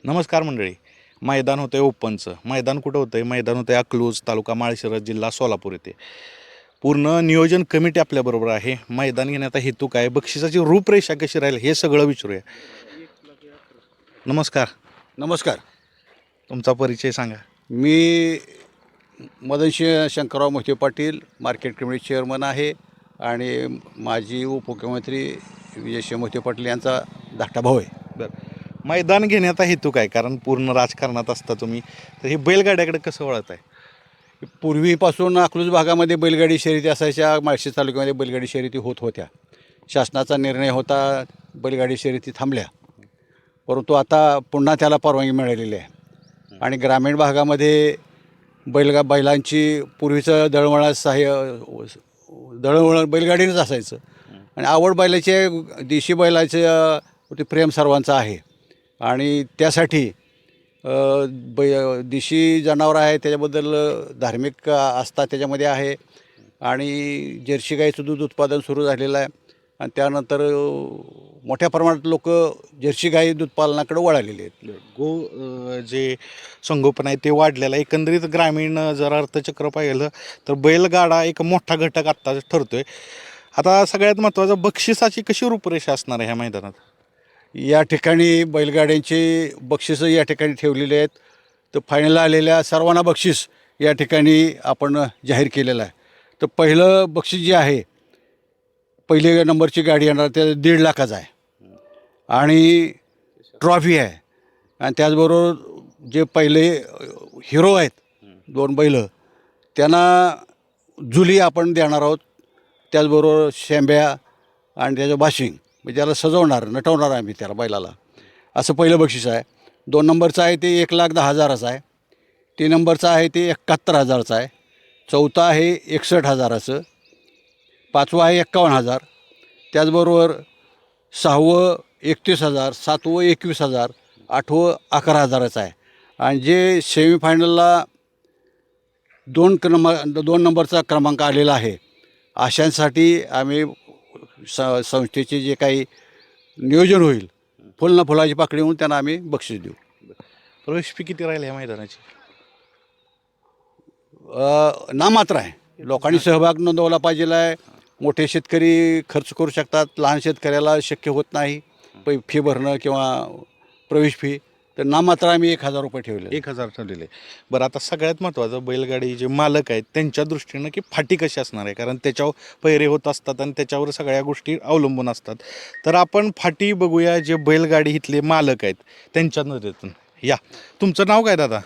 नमस्कार मंडळी. मैदान होतं आहे ओपनचं. मैदान कुठं होतं आहे? मैदान होतं आहे अकलूज, तालुका माळशिरस, जिल्हा सोलापूर येथे. पूर्ण नियोजन कमिटी आपल्याबरोबर आहे. मैदान घेण्याचा हेतू काय, बक्षिसाची रूपरेषा कशी राहील, हे सगळं विचारूया. नमस्कार. नमस्कार. तुमचा परिचय सांगा. मी Madansingh Shankarrao Mohite Patil, market committee chairman आहे आणि माजी उपमुख्यमंत्री विजयसिंह मोहिते पाटील यांचा धाकटा भाऊ आहे. बरं, मैदान घेण्याचा हेतू काय? कारण पूर्ण राजकारणात असता तुम्ही, तर हे बैलगाड्याकडे कसं वळत आहे? पूर्वीपासून अकलूज भागामध्ये बैलगाडी शर्यती असायच्या. माळशिरस तालुक्यामध्ये बैलगाडी शर्यती होत होत्या. शासनाचा निर्णय होता, बैलगाडी शर्यती थांबल्या, परंतु आता पुन्हा त्याला परवानगी मिळालेली आहे. आणि ग्रामीण भागामध्ये बैलांची पूर्वीचं दळणवळण बैलगाडीनंच असायचं आणि आवड बैलाचे, देशी बैलाचं ते प्रेम सर्वांचं आहे. आणि त्यासाठी देशी जनावर आहे त्याच्याबद्दल धार्मिक आस्था त्याच्यामध्ये आहे. आणि जर्सी गाईचं दूध उत्पादन सुरू झालेलं आहे आणि त्यानंतर मोठ्या प्रमाणात लोक जर्सी गाई दूध पालनाकडे वळालेले आहेत. जे संगोपन आहे ते वाढलेलं आहे. एकंदरीत ग्रामीण जर अर्थचक्र पाहिलं तर बैलगाडा एक मोठा घटक आत्ता ठरतोय. आता सगळ्यात महत्त्वाचं, बक्षिसाची कशी रूपरेषा असणार आहे ह्या मैदानात? या ठिकाणी बैलगाड्यांची बक्षिसं या ठिकाणी ठेवलेली आहेत. तर फायनलला आलेल्या सर्वांना बक्षीस या ठिकाणी आपण जाहीर केलेलं आहे. तर पहिलं बक्षीस जे आहे, पहिल्या नंबरची गाडी येणार ते 1.5 लाखाचं आहे आणि ट्रॉफी आहे. आणि त्याचबरोबर जे पहिले हिरो आहेत 2 बैल, त्यांना जुली आपण देणार आहोत. त्याचबरोबर शेंब्या आणि त्याचं बाशिंग, म्हणजे त्याला सजवणार, नटवणार आम्ही त्याला बैलाला, असं पहिलं बक्षीस आहे. 2 नंबरचं आहे ते 1,10,000चं आहे. 3 नंबरचं आहे ते 71,000चं आहे. 4थं आहे 61,000चं. 5वं आहे 51,000. त्याचबरोबर 6वं 31,000, 7वं 21,000, 8वं 11,000चं आहे. आणि जे सेमीफायनलला 2 नंबरचा क्रमांक आलेला आहे, अशांसाठी आम्ही संस्थेचे जे काही नियोजन होईल, फुल ना फुलाची पाकळी म्हणून त्यांना आम्ही बक्षीस देऊ. प्रवेश फी किती राहील ह्या मैदानाची? नामात्र आहे. लोकांनी सहभाग नोंदवला पाहिजे आहे. मोठे शेतकरी खर्च करू शकतात, लहान शेतकऱ्याला शक्य होत नाही फी भरणं किंवा प्रवेश फी. तर नामात्र आम्ही 1,000 रुपये ठेवले. 1,000 ठेवलेले. बरं, आता सगळ्यात महत्त्वाचं, बैलगाडी जे मालक आहेत त्यांच्या दृष्टीनं की फाटी कशी असणार आहे, कारण त्याच्यावर पैरे होत असतात आणि त्याच्यावर सगळ्या गोष्टी अवलंबून असतात. तर आपण फाटी बघूया, जे बैलगाडी इथले मालक आहेत त्यांच्या नजरेतून. या, तुमचं नाव काय दादा?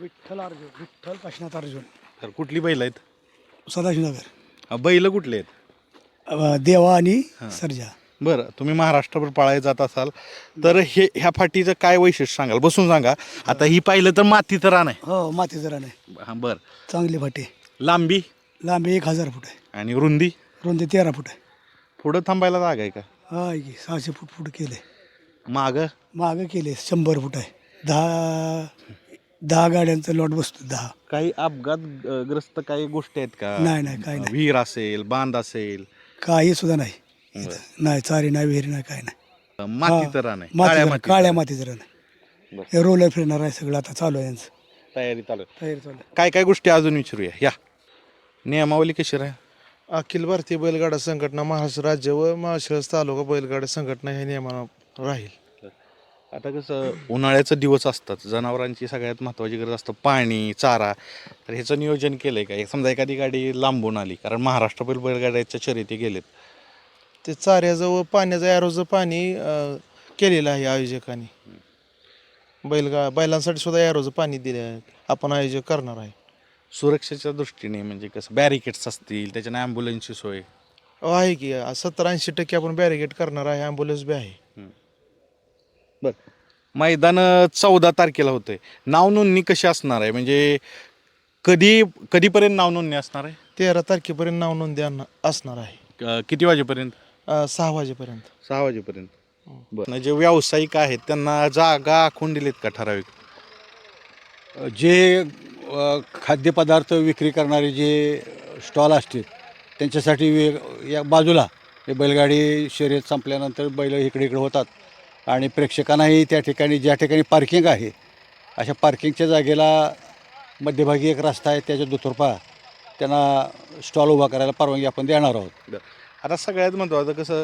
विठ्ठल काशीनाथ अर्जुन, तर कुठली बैल आहेत? सदाशिवनगर. बैल कुठले आहेत? देवा आणि सर्जा. बरं, तुम्ही महाराष्ट्रभर पाळायला जात असाल तर ह्या फाटीचं काय वैशिष्ट्य सांगाल? बसून सांगा. आता ही पाहिलं तर मातीचं रान आहे. हो, माती जरा नाही. हां, बरं. चांगली फाटी. लांबी लांबी 1,000 फूट आहे. आणि रुंदी? रुंदी 13 फूट आहे. पुढं थांबायला जागा आहे का? हा, की 600 फूट पुढे केले. मागं? मागं केले 100 फूट आहे. 10 गाड्यांचा लॉट बसतो. 10. काही अपघात ग्रस्त काही गोष्टी आहेत का? नाही, काही नाही. विहीर असेल, बांध असेल? काही सुद्धा नाही इथं. नाही, चारी नाही, विहिरी नाही, काही नाही. मातीचं रान आहे, काळ्या मातीचं रान आहे. हे रोलर फिरणार आहे सगळं. आता चालू आहे यांचं तयारी चालू आहे. तयारी चालू आहे. काय काय गोष्टी अजून विचारूया. या, नियमावली कशी राहील? अखिल भारतीय बैलगाडा संघटना महाराष्ट्र राज्य व माळशिरस तालुका बैलगाडा संघटना हे नियमानं राहील. आता कसं, उन्हाळ्याचं दिवस असतात, जनावरांची सगळ्यात महत्त्वाची गरज असतं पाणी, चारा. तर ह्याचं नियोजन केलं आहे का? समजा एखादी गाडी लांबून आली, कारण महाराष्ट्रातील बैलगाड्याच्या शर्यती गेलेत, ते चाऱ्याचं व पाण्याचं ॲरोचं पाणी केलेलं आहे आयोजकांनी. बैलांसाठी सुद्धा ॲरोचं पाणी दिले आहे, आपण आयोजक करणार आहे. सुरक्षेच्या दृष्टीने म्हणजे कसं, बॅरिकेड्स असतील, त्याच्यानं ॲम्ब्युलन्सची सोय? आहे की 70-80% आपण बॅरिकेड करणार आहे. ॲम्ब्युलन्स बी आहे. बरं, मैदान 14 तारखेला होतं आहे. नाव नोंदणी कशी असणार आहे, म्हणजे कधीपर्यंत नाव नोंदणी असणार आहे? 13 तारखेपर्यंत नाव नोंदणी असणार आहे. किती वाजेपर्यंत? 6 वाजेपर्यंत. 6 वाजेपर्यंत. बरं, जे व्यावसायिक आहेत त्यांना जागा आखून दिलीत का ठराविक? जे खाद्यपदार्थ विक्री करणारे जे स्टॉल असतील त्यांच्यासाठी या बाजूला हे बैलगाडी शर्यत संपल्यानंतर बैल इकडे होतात आणि प्रेक्षकांनाही त्या ठिकाणी ज्या ठिकाणी पार्किंग आहे अशा पार्किंगच्या जागेला मध्यभागी एक रस्ता आहे, त्याच्या दुतर्फा त्यांना स्टॉल उभा करायला परवानगी आपण देणार आहोत. आता सगळ्यात महत्त्वाचं कसं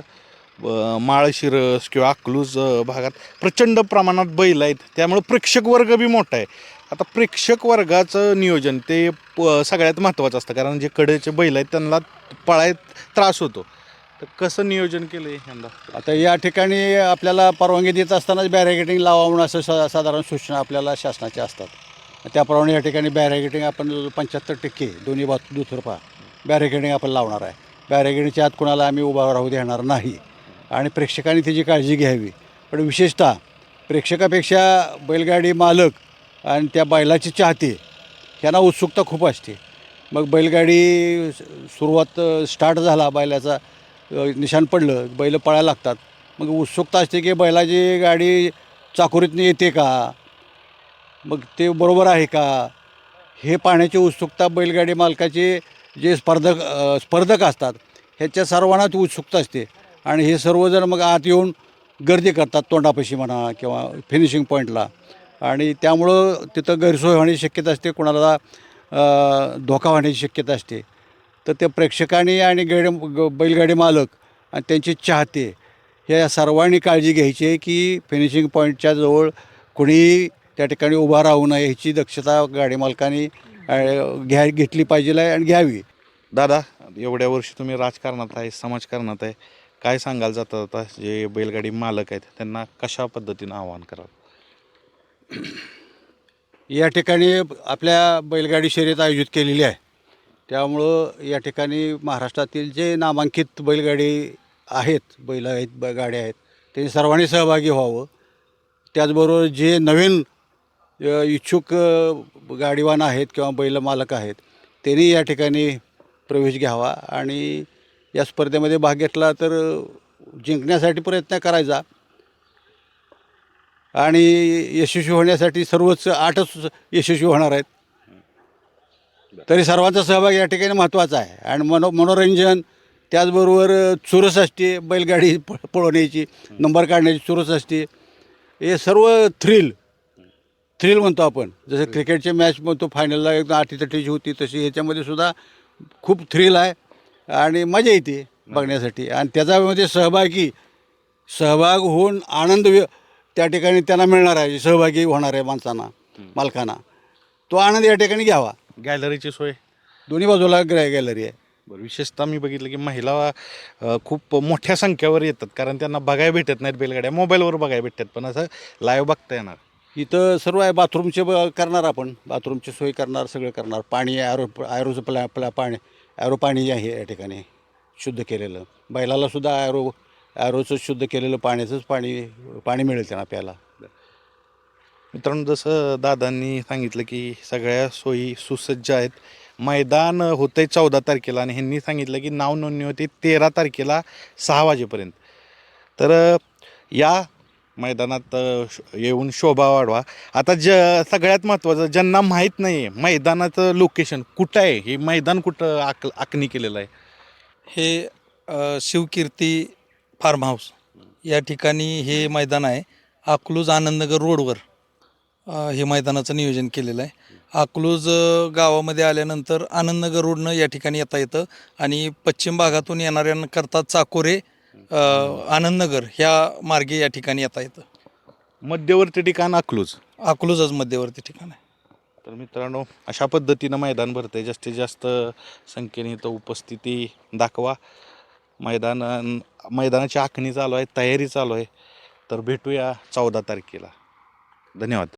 माळशिरस किंवा अकलूज भागात प्रचंड प्रमाणात बैल आहेत, त्यामुळे प्रेक्षक वर्ग बी मोठा आहे. आता प्रेक्षक वर्गाचं नियोजन ते सगळ्यात महत्त्वाचं असतं, कारण जे कडेचे बैल आहेत त्यांना पळायत त्रास होतो. तर कसं नियोजन केलं आहे यंदा? आता या ठिकाणी आपल्याला परवानगी देत असतानाच बॅरिगेटिंग लावा म्हणून असं साधारण सूचना आपल्याला शासनाच्या असतात. त्याप्रमाणे या ठिकाणी बॅरिगेटिंग आपण 75% दोन्ही दुतर्फा बॅरिगेटिंग आपण लावणार आहे. बॅरिगेटिंगच्या आत कोणाला आम्ही उभा राहू देणार नाही आणि प्रेक्षकांनी त्याची काळजी घ्यावी. पण विशेषतः प्रेक्षकापेक्षा बैलगाडी मालक आणि त्या बैलाचे चाहते ह्यांना उत्सुकता खूप असते. मग बैलगाडी सुरुवात स्टार्ट झाला, बैलाचा निशाण पडलं, बैल पळायला लागतात. मग उत्सुकता असते की बैलाची गाडी चाकोरीतनं येते का, मग ते बरोबर आहे का, हे पाहण्याची उत्सुकता बैलगाडी मालकाचे जे स्पर्धक असतात ह्याच्या सर्वांनाच उत्सुकता असते. आणि हे सर्वजण मग आत येऊन गर्दी करतात तोंडापाशी म्हणा किंवा फिनिशिंग पॉईंटला, आणि त्यामुळं तिथं गैरसोय होण्याची शक्यता असते, कोणाला धोका होण्याची शक्यता असते. तर त्या प्रेक्षकांनी आणि बैलगाडी मालक आणि त्यांचे चाहते ह्या सर्वांनी काळजी घ्यायची आहे की फिनिशिंग पॉईंटच्या जवळ कोणी त्या ठिकाणी उभा राहू नये ह्याची दक्षता गाडी मालकांनी घेतली पाहिजे आहे आणि घ्यावी. दादा, एवढ्या वर्षी तुम्ही राजकारणात आहे, समाजकारणात आहे, काय सांगाल जाता जे बैलगाडी मालक आहेत त्यांना कशा पद्धतीनं आवाहन करावं? या ठिकाणी आपल्या बैलगाडी शर्यत आयोजित केलेली आहे, त्यामुळं या ठिकाणी महाराष्ट्रातील जे नामांकित बैलगाडी आहेत, गाड्या आहेत, त्यांनी सर्वांनी सहभागी व्हावं. त्याचबरोबर जे नवीन इच्छुक गाडीवान आहेत किंवा बैल मालक आहेत त्यांनी या ठिकाणी प्रवेश घ्यावा आणि या स्पर्धेमध्ये भाग घेतला तर जिंकण्यासाठी प्रयत्न करायचा आणि यशस्वी होण्यासाठी सर्वच 8च यशस्वी होणार आहेत. तरी सर्वांचा सहभाग या ठिकाणी महत्त्वाचा आहे. आणि मनोरंजन, त्याचबरोबर चुरस असते बैलगाडी पळवण्याची, नंबर काढण्याची चुरस असते. हे सर्व थ्रिल म्हणतो आपण, जसं क्रिकेटचे मॅच म्हणतो फायनलला एकदम 80-80 होती, तशी ह्याच्यामध्ये सुद्धा खूप थ्रिल आहे आणि मजा येते बघण्यासाठी. आणि त्याच्यामध्ये सहभाग होऊन आनंद त्या ठिकाणी त्यांना मिळणार आहे, सहभागी होणार आहे माणसांना, मालकांना, तो आनंद या ठिकाणी घ्यावा. गॅलरीची सोय दोन्ही बाजूला गॅलरी आहे. बरं, विशेषतः मी बघितलं की महिला खूप मोठ्या संख्येवर येतात, कारण त्यांना बघायला भेटत नाहीत बैलगाड्या, मोबाईलवर बघायला भेटतात, पण असं लाईव्ह बघता येणार. इथं सर्व आहे. बाथरूमचे करणार आपण, बाथरूमची सोय करणार, सगळं करणार. पाणी ॲरोचं पाणी, ॲरो पाणी आहे या ठिकाणी शुद्ध केलेलं. बैलालासुद्धा ॲरोचं शुद्ध केलेलं पाण्याचंच पाणी मिळेल त्यांना प्यायला. मित्रांनो, जसं दादांनी सांगितलं की सगळ्या सोयी सुसज्ज आहेत. मैदान होतं आहे 14 तारखेला आणि ह्यांनी सांगितलं की नाव नोंदणी होती 13 तारखेला 6 वाजेपर्यंत. तर या मैदानात येऊन शोभा वाढवा. आता सगळ्यात महत्त्वाचं, ज्यांना माहीत नाही आहे मैदानाचं लोकेशन कुठं आहे, हे मैदान कुठं आखणी केलेलं आहे, हे शिवकीर्ती फार्म हाऊस या ठिकाणी हे मैदान आहे. अकलूज आनंदनगर रोडवर हे मैदानाचं नियोजन केलेलं आहे. अकलूज गावामध्ये आल्यानंतर आनंदनगर रोडनं या ठिकाणी येता येतं आणि पश्चिम भागातून येणाऱ्यांकरता चाकोरे, आनंदनगर ह्या मार्गे या ठिकाणी येता येतं. मध्यवर्ती ठिकाण अकलूजच मध्यवर्ती ठिकाण आहे. तर मित्रांनो, अशा पद्धतीनं मैदान भरतं आहे. जास्तीत जास्त संख्येने इथं उपस्थिती दाखवा. मैदानाची आखणी चालू आहे, तयारी चालू आहे. तर भेटूया 14 तारखेला. धन्यवाद.